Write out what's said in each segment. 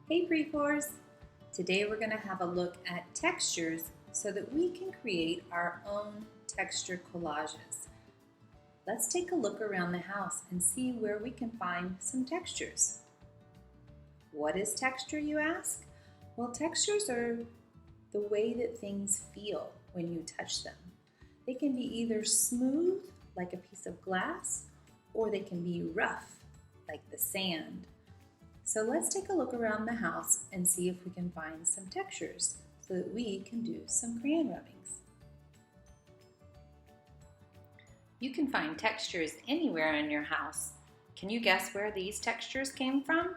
Hey Pre-4s! Today we're going to have a look at textures so that we can create our own texture collages. Let's take a look around the house and see where we can find some textures. What is texture, you ask? Well, textures are the way that things feel when you touch them. They can be either smooth, like a piece of glass, or they can be rough, like the sand. So let's take a look around the house and see if we can find some textures so that we can do some crayon rubbings. You can find textures anywhere in your house. Can you guess where these textures came from?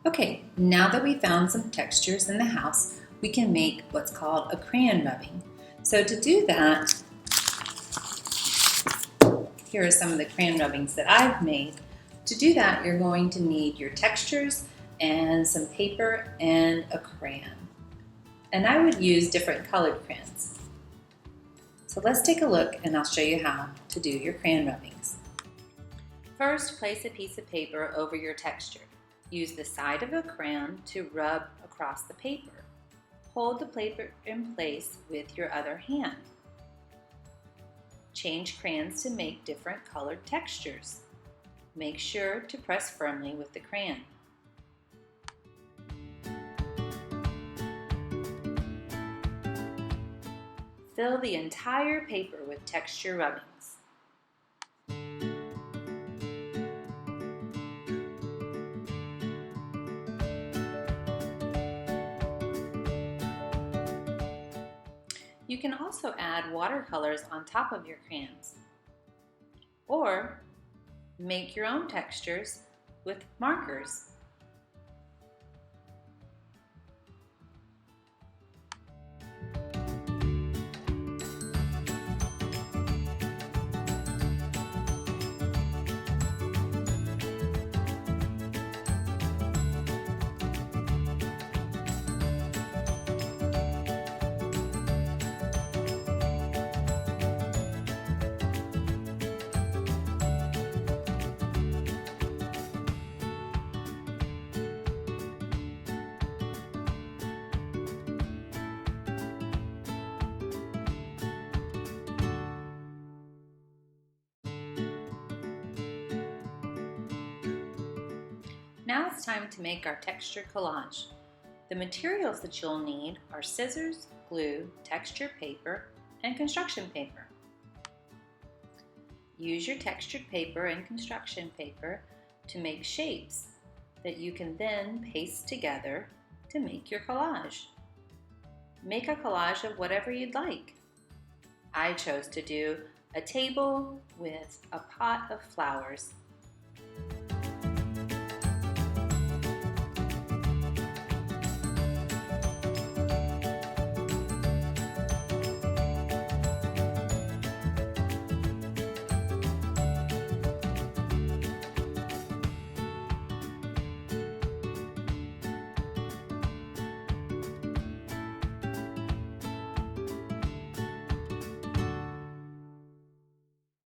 Okay, now that we found some textures in the house, we can make what's called a crayon rubbing. So to do that, here are some of the crayon rubbings that I've made. To do that, you're going to need your textures and some paper and a crayon. And I would use different colored crayons. So let's take a look and I'll show you how to do your crayon rubbings. First, place a piece of paper over your texture. Use the side of a crayon to rub across the paper. Hold the paper in place with your other hand. Change crayons to make different colored textures. Make sure to press firmly with the crayon. Fill the entire paper with texture rubbings. You can also add watercolors on top of your crayons, or make your own textures with markers. Now it's time to make our texture collage. The materials that you'll need are scissors, glue, texture paper, and construction paper. Use your textured paper and construction paper to make shapes that you can then paste together to make your collage. Make a collage of whatever you'd like. I chose to do a table with a pot of flowers.